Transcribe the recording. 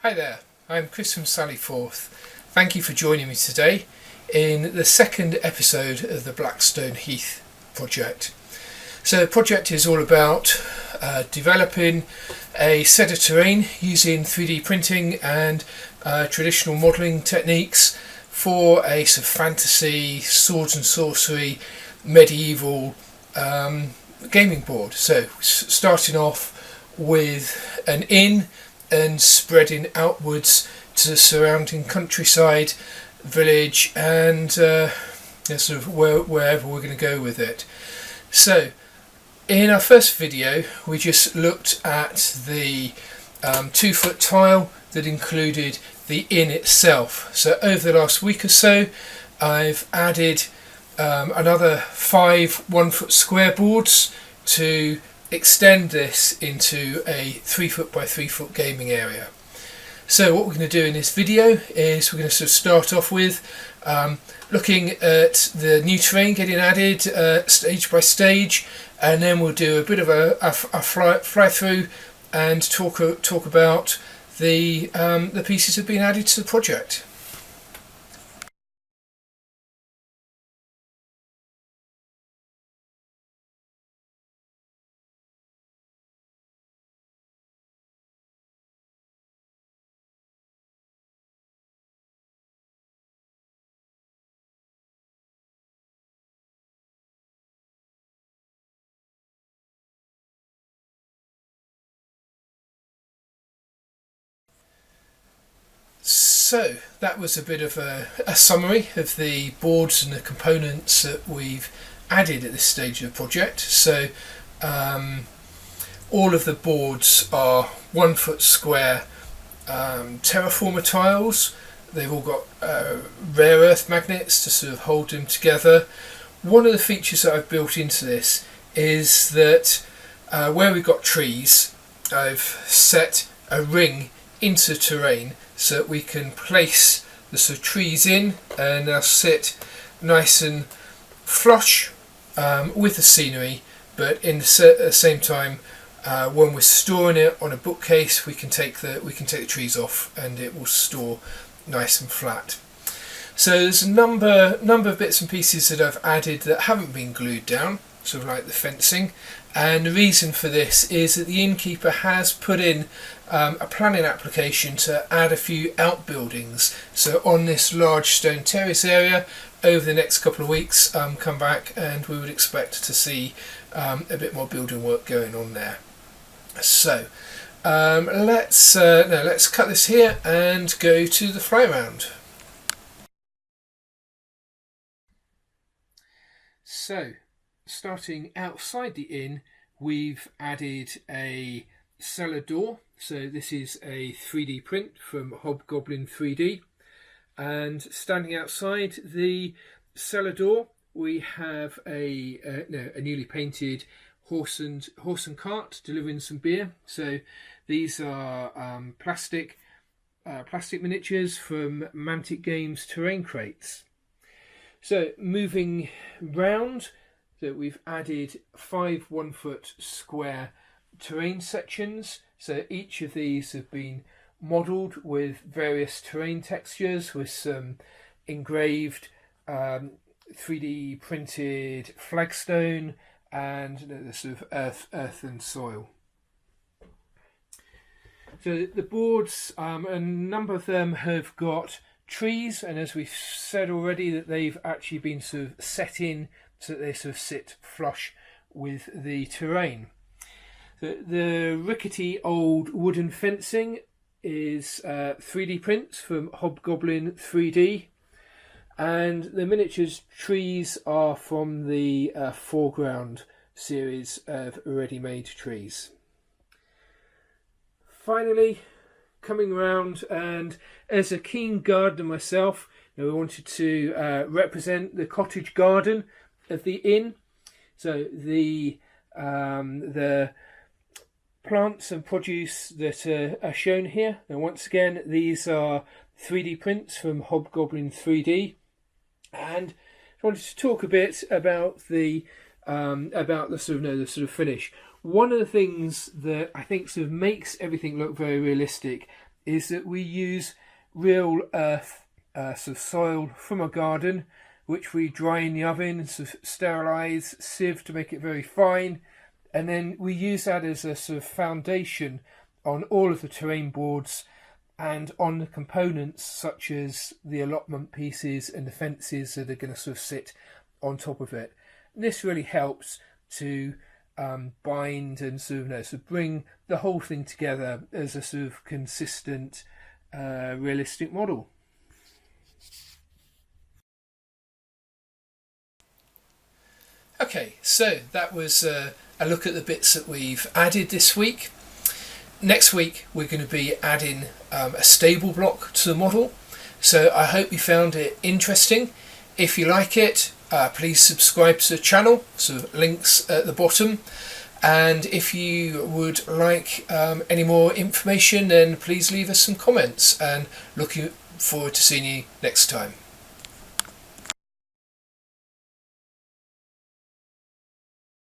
Hi there, I'm Chris from Sallyforth. Thank you for joining me today in the second episode of the Black Stone Heath project. So the project is all about developing a set of terrain using 3D printing and traditional modelling techniques for a sort of fantasy, swords and sorcery, medieval gaming board. So starting off with an inn and spreading outwards to the surrounding countryside, village, and sort of wherever we're going to go with it. So in our first video we just looked at the 2-foot tile that included the inn itself. So over the last week or so I've added another 5 1-foot square boards to extend this into a 3-foot by 3-foot gaming area. So what we're going to do in this video is we're going to sort of start off with looking at the new terrain getting added stage by stage, and then we'll do a bit of a fly through and talk about the pieces that have been added to the project. So that was a bit of a summary of the boards and the components that we've added at this stage of the project. So all of the boards are 1-foot square Terra-Former tiles. They've all got rare earth magnets to sort of hold them together. One of the features that I've built into this is that where we've got trees, I've set a ring into terrain so that we can place the sort of trees in and they'll sit nice and flush with the scenery, but at the same time when we're storing it on a bookcase we can take the trees off and it will store nice and flat. So there's a number of bits and pieces that I've added that haven't been glued down, sort of like the fencing, and the reason for this is that the innkeeper has put in a planning application to add a few outbuildings. So on this large stone terrace area over the next couple of weeks come back and we would expect to see a bit more building work going on there. So let's cut this here and go to the fly round. So starting outside the inn, we've added a cellar door. So this is a 3D print from Hobgoblin 3D, and standing outside the cellar door we have a newly painted horse and cart delivering some beer. So these are plastic miniatures from Mantic Games terrain crates. So moving round, that we've added 5 1-foot square terrain sections. So each of these have been modelled with various terrain textures, with some engraved 3D printed flagstone and the sort of earth and soil. So the boards, a number of them have got trees, and as we've said already, that they've actually been sort of set in so that they sort of sit flush with the terrain. The rickety old wooden fencing is 3D prints from Hobgoblin 3D, and the miniatures trees are from the Foreground series of ready-made trees. Finally, coming around, and as a keen gardener myself, we wanted to represent the cottage garden of the inn. So the plants and produce that are shown here. Now once again, these are 3D prints from Hobgoblin 3D, and I wanted to talk a bit about the sort of finish. One of the things that I think sort of makes everything look very realistic is that we use real earth, sort of soil from a garden, which we dry in the oven, sort of sterilise, sieve to make it very fine, and then we use that as a sort of foundation on all of the terrain boards and on the components such as the allotment pieces and the fences that are going to sort of sit on top of it. And this really helps to bind and sort of bring the whole thing together as a sort of consistent, realistic model. Okay, so that was a look at the bits that we've added this week. Next week we're going to be adding a stable block to the model, so I hope you found it interesting. If you like it, please subscribe to the channel, so links at the bottom, and if you would like any more information, then please leave us some comments, and looking forward to seeing you next time.